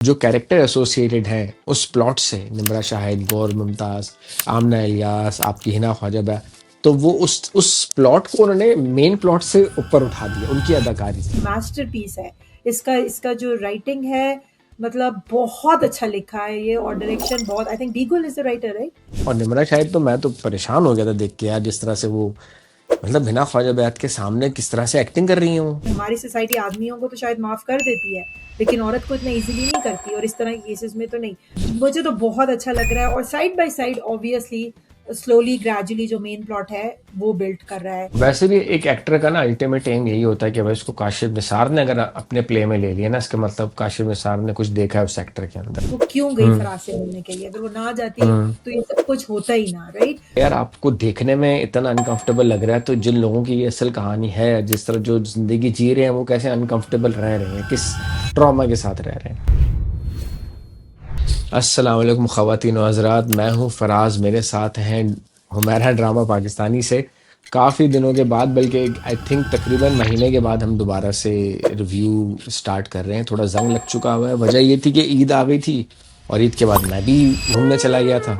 जो character associated है उस प्लॉट से, निम्रा शाहिद, गौर मुमताज, आमना इलियास, आपकी हिना ख्वाजा, तो वो उस प्लॉट को उन्होंने मेन प्लॉट से ऊपर उठा दिया उनकी अदाकारी से। मास्टरपीस है। इसका इसका जो राइटिंग है, मतलब बहुत अच्छा लिखा है ये, और डायरेक्शन बहुत, आई थिंक डीगुल इज द राइटर, राइट? और निम्रा शाहिद तो मैं तो परेशान हो गया था देख के यार, जिस तरह से वो मतलब हिना ख्वाजा बैत के सामने किस तरह से एक्टिंग कर रही है वो। हमारी सोसाइटी आदमियों को तो शायद माफ कर देती है, लेकिन औरत को इतना इजीली नहीं करती, और इस तरह के केसेस में तो नहीं। मुझे तो बहुत अच्छा लग रहा है, और side by side obviously slowly gradually जो मेन प्लॉट है वो बिल्ड कर रहा है। वैसे भी एक एक्टर का ना अल्टीमेट एम यही होता है कि भाई उसको काशिफ निसार ने अगर अपने प्ले में ले लिया ना, इसका मतलब काशिफ निसार ने कुछ देखा है उस एक्टर के अंदर। वो क्यों गई हम्म। फराज से मिलने के लिए? अगर वो ना जाती हम्म। तो ये सब कुछ होता ही ना, राइट? यार आपको देखने में इतना अनकंफर्टेबल लग रहा है, तो जिन लोगों की ये असल कहानी है, जिस तरह जो जिंदगी जी रहे हैं, वो कैसे अनकंफर्टेबल रह रहे हैं, किस ट्रॉमा के साथ रह रहे हैं। अस्सलाम वालेकुम ख़वातीन व हज़रात, मैं हूँ फराज, मेरे साथ हैं हुमैरा ड्रामा पाकिस्तानी से। काफ़ी दिनों के बाद, बल्कि आई थिंक तकरीबन महीने के बाद हम दोबारा से रिव्यू स्टार्ट कर रहे हैं। थोड़ा जंग लग चुका हुआ है, वजह ये थी कि ईद आ गई थी और ईद के बाद मैं भी घूमने चला गया था,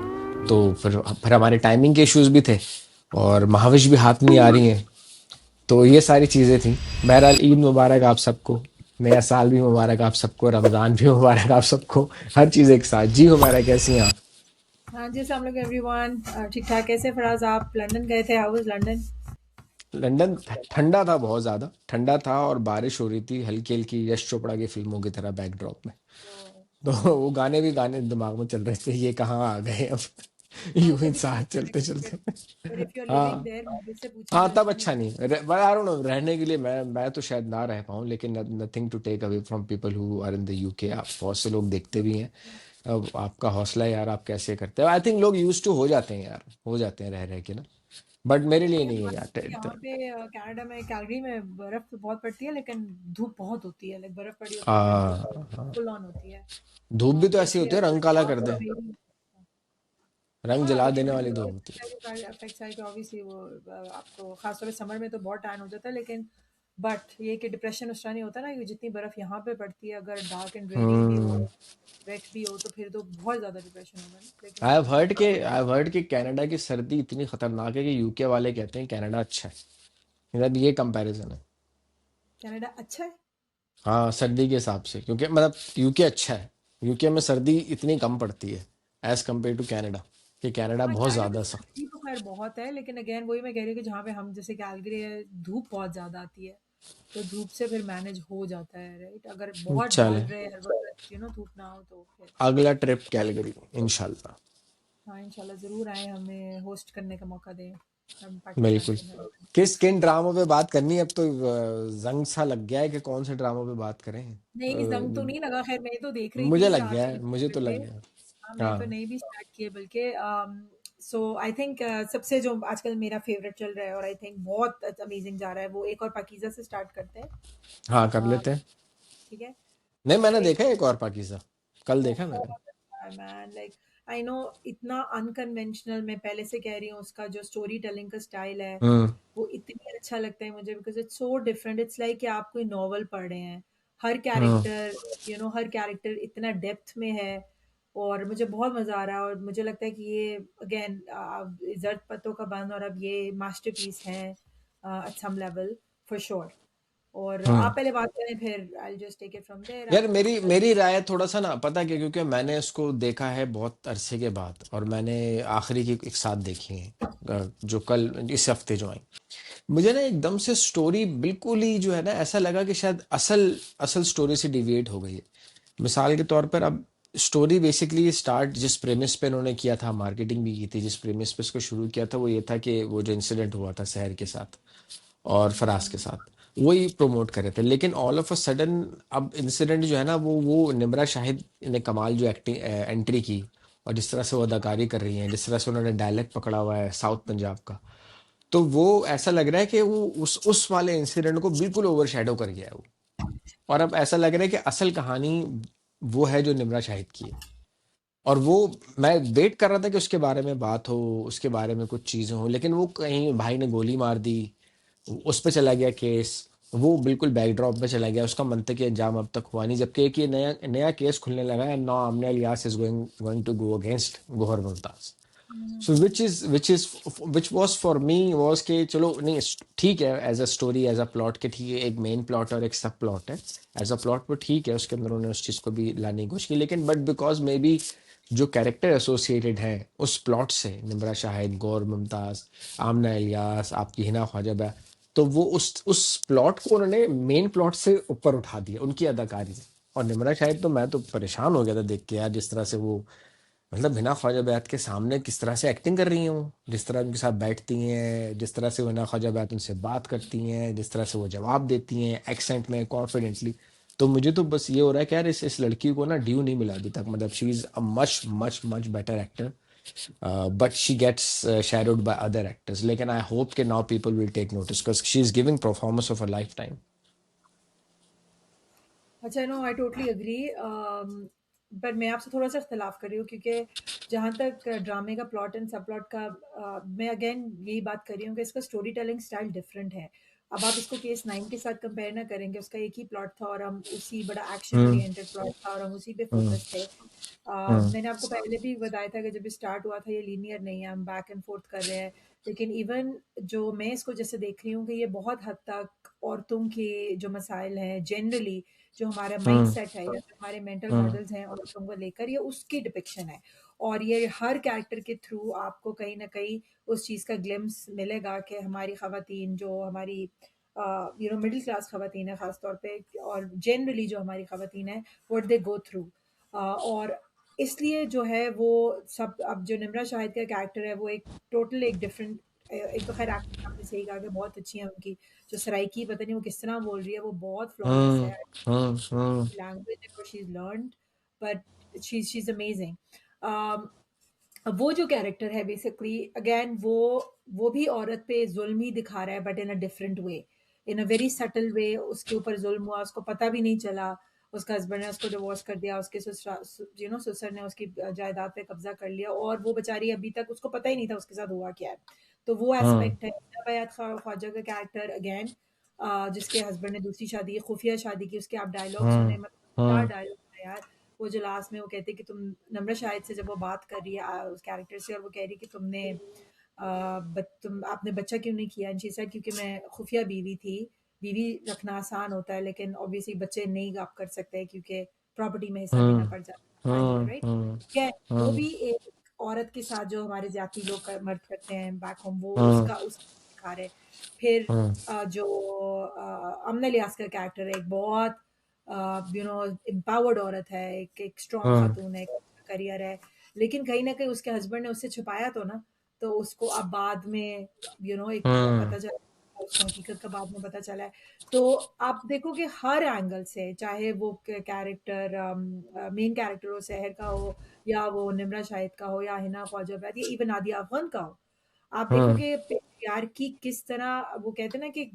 तो फिर हमारे टाइमिंग के इश्यूज भी थे और महाविश भी हाथ नहीं आ रही हैं, तो ये सारी चीज़ें थी। बहरहाल ईद मुबारक आप सबको, नया साल भी मुबारक आप सबको, रमज़ान भी मुबारक आप सबको, हर चीज़ एक साथ। जी हुमैरा, कैसी हैं आप? हाँ जी, अस्सलाम वालेकुम एवरीवन। ठीक ठाक। कैसे फराज, आप लंदन गए थे? How was London? लंदन ठंडा था, बहुत ज़्यादा ठंडा था, और बारिश हो रही थी हल्की हल्की, यश चोपड़ा की फिल्मों की तरह बैकड्रॉप में। तो वो गाने भी गाने दिमाग में चल रहे थे, ये कहाँ आ गए अब। हाँ, यूं ही जब भी साथ अच्छा चलते लगेगा। चलते। But if you are living हाँ। देयर, मुझसे पूछना हाँ, तब बनता नहीं। अच्छा नहीं, आई डोंट नो, रहने के लिए मैं तो शायद ना रह पाऊँ, लेकिन nothing to take away from people who are in the UK. आप बहुत से लोग देखते भी हैं। अब आपका हौसला है यार, आप कैसे करते हो। आई थिंक लोग यूज टू हो जाते हैं यार, हो जाते हैं रह रह के ना, बट मेरे लिए नहीं है हमारे यार। यहाँ पे कनाडा में, कैलगरी में बर्फ तो बहुत पड़ती है, लेकिन धूप बहुत होती है। लाइक बर्फ पड़ी होती है, विंटर हाँ, फुल ऑन होती है। धूप भी तो तो ऐसी इसलिए होती है, अगर रंग काला आप कर दे, मेरी, रंग हाँ, जला देने लेकिन वाली धूप होती इफेक्ट्स है कि ऑब्वियसली वो आपको खासतौर पे समर में तो बहुत टैन हो जाता है, लेकिन बट ये कि डिप्रेशन उस तरह नहीं होता ना, कि जितनी बर्फ यहाँ पे पड़ती है, अगर डार्क एंड है। रेनी भी हो, वेट भी हो, तो फिर तो बहुत ज़्यादा डिप्रेशन होगा ना, लेकिन आई हैव हर्ड कि कनाडा की सर्दी इतनी खतरनाक है कि यूके वाले कहते हैं कनाडा अच्छा है। मतलब ये कंपैरिजन है। कनाडा अच्छा है। हाँ, सर्दी के हिसाब से, क्योंकि मतलब यूके अच्छा है। यूके में सर्दी इतनी कम पड़ती है एज कम्पेयर टू कनाडा, कि कनाडा हाँ, बहुत कनाडा में ज़्यादा सख्त। सर्दी तो खैर बहुत है, लेकिन अगेन वही मैं कह रही हूँ कि जहाँ पे हम जैसे कैलगरी है, धूप बहुत ज़्यादा आती है, तो धूप से फिर मैनेज हो जाता है, राइट? अगर बहुत चले, डाल रहे हर वक्त धूप ना हो तो फिर। अगला ट्रिप कैलगरी इंशाल्लाह। हाँ, इंशाल्लाह ज़रूर आए, हमें होस्ट करने का मौका दें, हम पाकिस्तान बिल्कुल। के घर में। किन ड्रामों पे बात करनी है अब तो, जंग सा लग गया है कि कौन से ड्रामों पे बात करें। नहीं, जंग तो नहीं लगा, खैर मैं तो देख रही मुझे थी लग रात गया को है, मुझे तो 10 बजे। लग गया। हाँ, मैं तो हाँ। नहीं भी स्टार्ट किए, बल्कि सो आई थिंक सबसे जो आजकल मेरा फेवरेट चल रहा है, और आई थिंक बहुत अमेजिंग जा रहा है, वो एक और पाकीज़ा से स्टार्ट करते हैं। हाँ, कर अ, लेते हैं। ठीक है? नहीं, मैंने एक देखा है एक और पाकिज़ा, कल देखा मैंने। बहुत अच्छा है मैन, लाइक आई नो, इतना अनकन्वेंशनल, मैं पहले से कह रही हूँ, उसका जो स्टोरी टेलिंग का स्टाइल है हम्म। वो इतनी अच्छा लगता है मुझे, because it's so different. It's like कि आप कोई नॉवल पढ़ रहे हैं। हर हम्म। कैरेक्टर, हर कैरेक्टर इतना डेप्थ में है, और मुझे बहुत मजा आ रहा है, और मुझे लगता है कि ये अगेन जर्द पत्तों का बंद, और अब ये मास्टरपीस है at some level, for sure. और हम्म। आप पहले बात करें, फिर I just take it from there. यार आप मेरी बताइए। मेरी राय थोड़ा सा ना, पता क्या, क्योंकि मैंने इसको देखा है बहुत अरसे के बाद, और मैंने आखिरी की एक साथ देखी है, जो कल इस हफ्ते जो आई। मुझे ना एकदम से स्टोरी बिल्कुल ही जो है ना, ऐसा लगा कि शायद असल असल स्टोरी से डिविएट हो गई है। मिसाल के तौर पर, अब स्टोरी बेसिकली स्टार्ट जिस प्रेमिस पे उन्होंने किया था, मार्केटिंग भी की थी, जिस प्रेमिस पे इसको शुरू किया था, वो ये था कि वो जो इंसिडेंट हुआ था शहर के साथ और फराज के साथ, वही प्रमोट कर रहे थे। लेकिन ऑल ऑफ अ सडन अब इंसिडेंट जो है ना, वो निम्रा शाहिद ने कमाल जो एक्टिंग एंट्री की, और जिस तरह से वो अदाकारी कर रही हैं, जिस तरह से उन्होंने डायलेक्ट पकड़ा हुआ है साउथ पंजाब का, तो वो ऐसा लग रहा है कि वो उस वाले इंसिडेंट को बिल्कुल ओवरशैडो कर गया है वो। और अब ऐसा लग रहा है कि असल कहानी वो है जो निम्रा शाहिद की है। और वो, मैं वेट कर रहा था कि उसके बारे में बात हो, उसके बारे में कुछ चीज़ें हो, लेकिन वो कहीं भाई ने गोली मार दी, उस पे चला गया केस, वो बिल्कुल बैकड्रॉप में चला गया, उसका मंतकी अंजाम अब तक हुआ नहीं, जबकि एक ये नया नया केस खुलने लगा है, now Amna Ilyas is going going to go against Gauhar Mumtaz. So hmm. Which was for me was कि चलो नहीं ठीक है, as a story as a plot के ठीक है, एक मेन प्लॉट और एक सब प्लॉट है, एज अ प्लॉट वो ठीक है, उसके अंदर उन्होंने उस चीज़ को भी लाने की कोशिश की, लेकिन बट बिकॉज मे बी जो कैरेक्टर एसोसिएटेड है उस प्लॉट से, निम्रा शाहिद, गौर मुमताज, आमना इलियास, आपकी हिना ख्वाजा, तो वो उस प्लॉट को उन्होंने मेन प्लॉट से ऊपर उठा दिया उनकी अदाकारी से। और निम्रा शाहिद तो मैं तो परेशान हो गया था देख के यार, जिस तरह से वो मतलब हिना ख्वाजा बैत के सामने किस तरह से एक्टिंग कर रही हैं वो, जिस तरह उनके साथ बैठती हैं, जिस तरह से वो हिना ख्वाजा बैत उनसे बात करती हैं, जिस तरह से वो जवाब देती हैं एक्सेंट में कॉन्फिडेंटली। तो मुझे तो बस ये हो रहा है कि यार इस लड़की को ना ड्यू नहीं मिला अभी तक, मतलब she is a much much much better actor, but she gets shadowed by other actors, लेकिन आई होप कि now people will take notice because she is giving performance of a lifetime. अच्छा, no I totally agree. But मैं आपसे थोड़ा सा इख्तलाफ कर रही हूँ, क्योंकि जहाँ तक ड्रामे का प्लॉट एंड सब प्लॉट का, मैं अगेन यही बात कर रही हूँ कि इसका स्टोरी टेलिंग स्टाइल डिफरेंट है। अब आप इसको केस 9 के साथ कंपेयर ना करेंगे, उसका एक ही प्लॉट था और हम उसी, बड़ा एक्शन हम्म ओरिएंटेड प्लॉट था और हम उसी पे हम्म फोकस थे। हम्म मैंने आपको पहले भी बताया था कि जब स्टार्ट हुआ था ये लीनियर नहीं है, हम बैक एंड फोर्थ कर रहे हैं। लेकिन इवन जो मैं इसको जैसे देख रही हूँ कि ये बहुत हद तक औरतों के जो मसाइल हैं जनरली, जो हमारा माइंड हम्म सेट है या जो हमारे मेंटल हम्म मॉडल्स हैं औरतों को लेकर, ये उसकी डिपिक्शन है। और ये हर कैरेक्टर के थ्रू आपको कहीं ना कहीं उस चीज़ का ग्लिम्स मिलेगा कि हमारी खवातीन, जो हमारी मिडिल क्लास खवातीन है ख़ास तौर पे, और जनरली जो हमारी खवातीन है, व्हाट दे गो थ्रू। और इसलिए जो है वो सब, अब जो निम्रा शाहिद का कैरेक्टर है वो एक टोटल एक डिफरेंट, एक तो खैर एक्टिंग आपने सही कहा कि बहुत अच्छी है उनकी, जो सराइकी पता नहीं वो किस तरह बोल रही है, वो बहुत फ्लॉलेस हम्म है। हम्म language and what she's learned, but she's amazing. um, अब वो जो कैरेक्टर है बेसिकली, अगेन वो भी औरत पे जुल्म ही दिखा रहा है, but in a different way, in a very subtle way. उसके ऊपर जुल्म हुआ, उसको पता भी नहीं चला, उसका हस्बैंड ने उसको डिवोर्स कर दिया, उसके ससुर ने उसकी जायदाद पे कब्जा कर लिया, और वो बेचारी अभी तक उसको पता ही नहीं था उसके साथ हुआ क्या है। तो वो हम्म एस्पेक्ट है। बयात ख्वाजा का कैरेक्टर अगेन, जिसके हस्बैंड ने दूसरी शादी, खुफिया शादी की, उसके आप डायलॉग सुने, हम्म मतलब क्या हम्म डायलॉग है यार। वो जो लास्ट में वो कहते कि तुम, नम्र शाहिद से जब वो बात कर रही है उस कैरेक्टर से, और वो कह रही कि तुमने तुम आपने बच्चा क्यों नहीं किया, एंड शी सेड क्योंकि मैं खुफिया बीवी थी। बीवी रखना आसान होता है, लेकिन ऑब्वियसली बच्चे नहीं आप कर सकते क्योंकि प्रॉपर्टी में हिस्सा देना हम्म पड़ जाता है फाइनली, हम्म राइट। हम्म क्या वो हम्म भी एक औरत के साथ जो हमारे जाति लोग मर्द करते हैं बैक होम, वो हम्म उसका दिखा रहे। फिर हम्म जो अमन लियास का कैरेक्टर है, एक बहुत एम्पावर्ड औरत है, एक स्ट्रॉन्ग हम्म खातून है, करियर है, लेकिन कहीं ना कहीं उसके हस्बैंड ने उससे छुपाया तो ना, तो उसको अब बाद में एक हम्म पता चला, उसको हकीकत का बाद में पता चला है। तो आप देखो कि हर एंगल से, चाहे वो कैरेक्टर मेन कैरेक्टर हो, सहर का हो, या वो निम्रा शाहिद का हो, या हिना ख्वाजा बैद, या इवन नादिया अफगान का हो, आप देखो हम्म कि पेट्रियार्की किस तरह, वो कहते हैं ना कि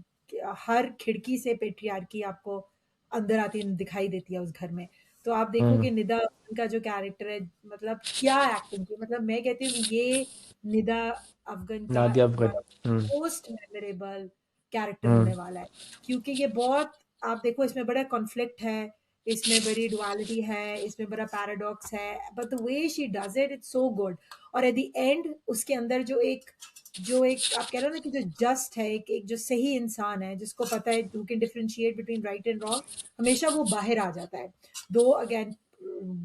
हर खिड़की से पेट्रियार्की आपको अंदर आती दिखाई देती है उस घर में। तो आप देखो हम्म कि निदा का जो कैरेक्टर है, मतलब क्या एक्टिंग की, मतलब मैं कहती हूँ कि ये निदा अफगन का नादिया एक वन अफगन। हम्म मोस्ट मेमोरेबल कैरेक्टर हम्म होने वाला है। क्योंकि ये बहुत, आप देखो इसमें बड़ा कॉन्फ्लिक्ट है, इसमें बड़ी डुअलिटी है, इसमें बड़ा पैराडॉक्स है, but the way she does it, it's so good. और एट द एंड उसके अंदर जो एक आप कह रहे हो ना कि जो जस्ट है, एक जो सही इंसान है, जिसको पता है who can differentiate between right and wrong, हमेशा वो बाहर आ जाता है। दो अगेन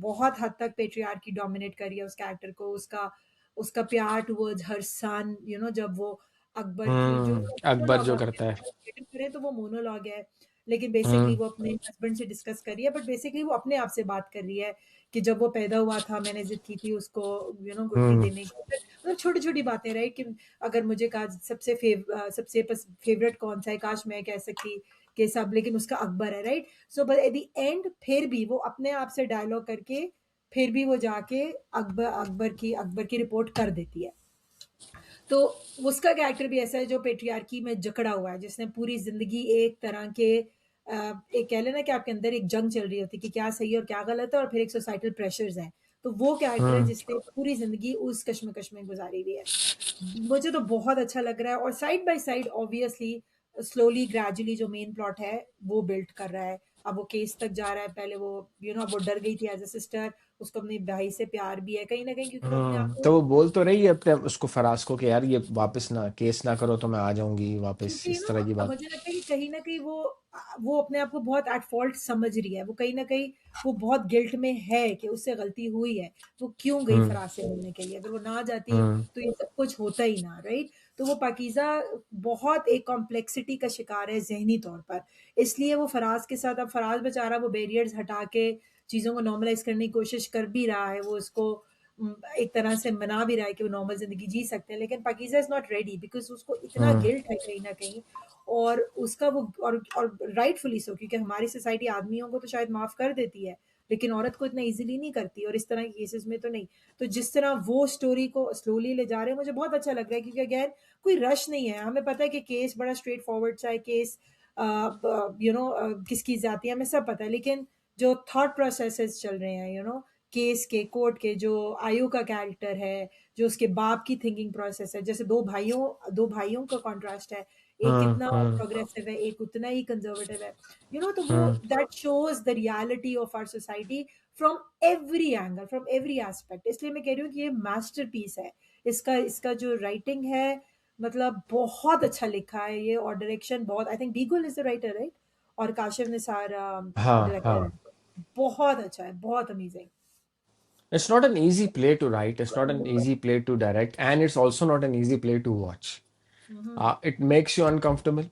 बहुत हद तक पेट्रियार्की डोमिनेट करी है उस कैरेक्टर को, उसका उसका प्यार टुवर्ड्स हर सन, जब वो अकबर की जो अकबर मोनोलॉग जो आप करता है। करें तो वो मोनोलॉग है, लेकिन बेसिकली हम्म वो अपने हस्बैंड से डिस्कस कर रही है, बट बेसिकली वो अपने आप से बात कर रही है कि जब वो पैदा हुआ था मैंने जिद की थी उसको गुटली हम्म देने की, मतलब छोटी छोटी बातें, राइट। कि अगर मुझे कहा सबसे फेवरेट कौन सा है, काश मैं कह सकती कि सब, लेकिन उसका अकबर है, right. So but at the end फिर भी वो अपने आप से डायलॉग करके फिर भी वो जाके अकबर की रिपोर्ट कर देती है। तो उसका कैरेक्टर भी ऐसा है जो पेट्रियार्की में जकड़ा हुआ है, जिसने पूरी जिंदगी एक तरह के एक कह लेना कि आपके अंदर एक जंग चल रही होती है कि क्या सही है और क्या गलत है, और फिर एक सोसाइटल प्रेशर्स हैं। तो वो कैरेक्टर है हम्म जिसने पूरी जिंदगी उस कश्मकश में गुजारी हुई है। मुझे तो बहुत अच्छा लग रहा है, और side by side obviously slowly gradually जो मेन प्लॉट है वो बिल्ड कर रहा है। अब वो केस तक जा रहा है, पहले वो अब वो डर गई थी एज अ सिस्टर, उसको अपने भाई से प्यार भी है कहीं ना कहीं, क्योंकि वो अपने आप को, तो वो बोल तो रही है अपने उसको, फराज को, कि यार ये वापस ना केस ना करो तो मैं आ जाऊंगी वापस, क्योंकि इस तरह की बात। मुझे लगता है कि कहीं न कहीं वो अपने आप को बहुत एट फॉल्ट समझ रही है। वो कहीं न कहीं वो बहुत गिल्ट में है कि उससे गलती हुई है। वो क्यों गई हम्म। फराज से मिलने के लिए? अगर वो ना जाती हम्म। तो ये सब कुछ होता ही ना, राइट? तो वो पाकीज़ा बहुत एक कॉम्प्लेक्सिटी का शिकार है ज़हनी तौर पर। इसलिए वो फराज के साथ, अब फराज बेचारा वो बैरियर्स हटा के चीज़ों को नॉर्मलाइज़ करने की कोशिश कर भी रहा है। वो उसको एक तरह से मना भी रहा है कि वो नॉर्मल ज़िंदगी जी सकते हैं, लेकिन Pakeezah is not ready because उसको इतना हम्म। गिल्ट है कहीं न कहीं, और उसका वो, और राइटफुली सो, क्योंकि हमारी सोसाइटी आदमियों को तो शायद माफ़ कर देती है, लेकिन औरत को इतना ईज़िली नहीं करती, और इस तरह के केसेज़ में तो नहीं। तो जिस तरह वो स्टोरी को स्लोली ले जा रहे हैं, मुझे बहुत अच्छा लग रहा है, क्योंकि अगेन कोई रश नहीं है। हमें पता है कि केस बड़ा स्ट्रेट फॉरवर्ड सा है, केस किसकी ज़्यादतियाँ हमें सब पता है, लेकिन जो थॉट प्रोसेसेस चल रहे हैं, केस के, कोर्ट के, जो आयु का कैरेक्टर है, जो उसके बाप की थिंकिंग प्रोसेस है, जैसे दो भाइयों का कॉन्ट्रास्ट है, एक हम्म। कितना हम्म। प्रोग्रेसिव है, एक उतना ही कंजर्वेटिव है, तो वो hmm. That shows the reality of our society from every angle, from every aspect. इसलिए मैं कह रही हूँ कि ये मास्टरपीस है। इसका इसका जो राइटिंग है, मतलब बहुत अच्छा लिखा है ये, और डायरेक्शन बहुत, आई थिंक बीगुल इज द राइटर, राइट? और काशिफ निसार हाँ डायरेक्टर हाँ। है। बहुत अच्छा है, बहुत amazing. It's not an easy play to write, it's not an easy play to direct, and it's also not an easy play to watch. It makes you uncomfortable.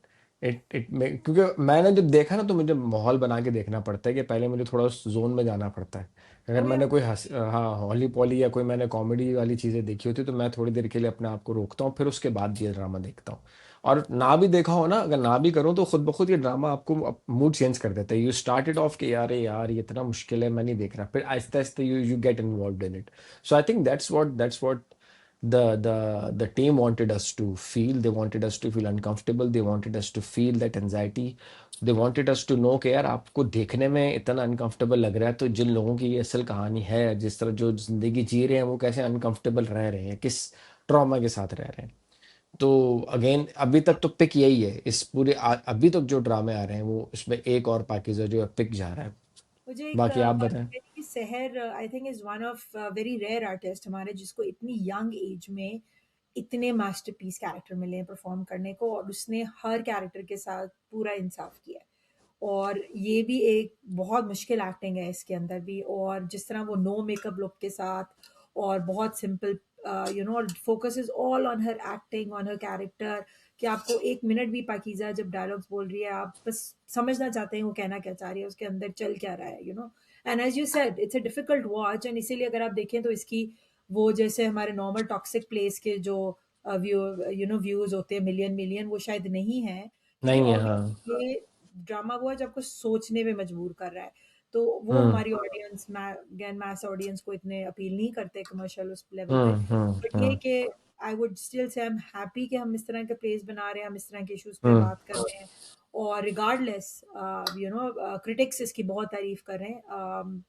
क्योंकि मैंने जब देखा ना, तो मुझे माहौल बना के देखना पड़ता है, कि पहले मुझे थोड़ा उस जोन में जाना पड़ता है। अगर ओ या, मैंने कोई हाँ, हॉली पॉली या कोई मैंने कॉमेडी वाली चीज़ें देखी होती, तो मैं थोड़ी देर के लिए अपने आप को रोकता हूँ, फिर उसके बाद ये ड्रामा देखता हूँ। और ना भी देखा हो ना, अगर ना भी करूँ, तो खुद ब खुद ये ड्रामा आपको मूड चेंज कर देता है। यू स्टार्टेड ऑफ कि यार यार ये इतना मुश्किल है, मैं नहीं देख रहा, फिर आहिस्ते आहिस्ते you get involve in it. So I think that's what the team wanted us to feel. They wanted us to feel uncomfortable, they wanted us to feel that anxiety, they wanted us to know कि यार आपको देखने में इतना uncomfortable लग रहा है, तो जिन लोगों की ये असल कहानी है, जिस तरह जो जिंदगी जी रहे हैं, वो कैसे अनकंफर्टेबल रह रहे हैं, किस ट्रॉमा के साथ रह रहे हैं। तो अगेन अभी तक तो पिक यही है, इस पूरे अभी तक जो ड्रामे आ रहे हैं, वो इसमें एक और पाकीज़ा जो है पिक जा रहा है। मुझे एक बाकी आप बात बताएं। कहनी कि Sehar I think is one of very rare artist हमारे, जिसको इतनी यंग एज में इतने मास्टरपीस कैरेक्टर मिले हैं परफॉर्म करने को, और उसने हर कैरेक्टर के साथ पूरा इंसाफ किया है। और ये भी एक बहुत मुश्किल एक्टिंग है इसके अंदर भी, और जिस तरह वो नो मेकअप लुक के साथ, और बहुत सिंपल, और focus is all on her acting, on her character, कि आपको एक मिनट भी, पाकीज़ा जब डायलॉग्स बोल रही है, आप बस समझना चाहते हैं वो कहना क्या चाह रही है, उसके अंदर चल क्या रहा है, and as you said it's a difficult watch, and इसीलिए अगर आप देखें तो इसकी, वो जैसे हमारे नॉर्मल टॉक्सिक प्लेस के जो व्यू व्यूज होते हैं मिलियन मिलियन, वो शायद नहीं है, क्योंकि नहीं है, हाँ। ऑब्वियसली ये ड्रामा वो है जो आपको सोचने में मजबूर कर रहा है। तो वो हम्म। हमारी ऑडियंस, अगेन मैस ऑडियंस को इतने अपील नहीं करते कमर्शियल उस लेवल पे। हम्म। बट ये हम्म। कि I would still say I am happy कि हम इस तरह के प्लेस बना रहे हैं, हम इस तरह के इश्यूज पे हम्म। बात कर रहे हैं, और रिगार्डलेस क्रिटिक्स इसकी बहुत तारीफ कर रहे हैं।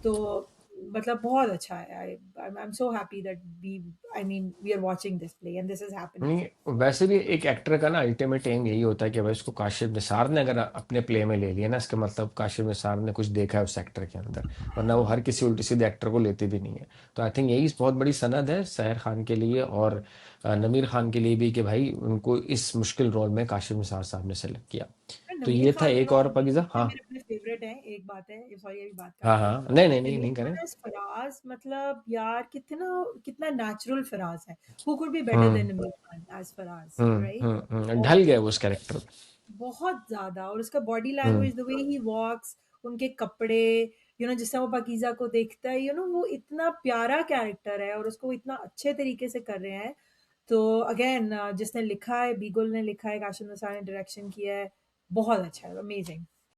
तो मतलब बहुत अच्छा है। I am so happy that we, I mean we are watching this play and this is happening. नहीं, वैसे भी एक एक्टर का ना अल्टीमेट एम यही होता है कि भाई उसको काशिफ निसार ने अगर अपने प्ले में ले लिया ना, इसका मतलब काशिफ निसार ने कुछ देखा है उस एक्टर के अंदर, वरना वो हर किसी उल्टे सीधे एक्टर को लेते भी नहीं है। तो आई थिंक यही बहुत बड़ी सनद है सहर खान के लिए और नमीर खान के लिए भी, कि भाई उनको इस मुश्किल रोल में काशिफ निसार साहब ने सेलेक्ट किया। तो नमीर ये था खान, एक और नमीर पाकीज़ा, खान हाँ। मेरे अपने फेवरेट हैं। एक बात है, सॉरी अभी बात हाँ काट रही हूँ। हाँ, नहीं नहीं नहीं नमीर नहीं करें। खान एज़ फराज़, मतलब यार कितना कितना नेचुरल फराज़ है। Who could be better hmm. Then Namir Khan as Faraz, right? ढल और गए वो उस कैरेक्टर में। बहुत ज़्यादा, और उसका body hmm. Language, the way he walks, उनके कपड़े, जिस तरह वो पाकीज़ा को देखता है, वो इतना प्यारा कैरेक्टर है, और उसको वो इतना अच्छे तरीके से कर रहे हैं। तो अगेन जिसने लिखा है, बीगुल ने लिखा है, काशिफ निसार ने डायरेक्शन किया है, बहुत अच्छा है, अमेजिंग।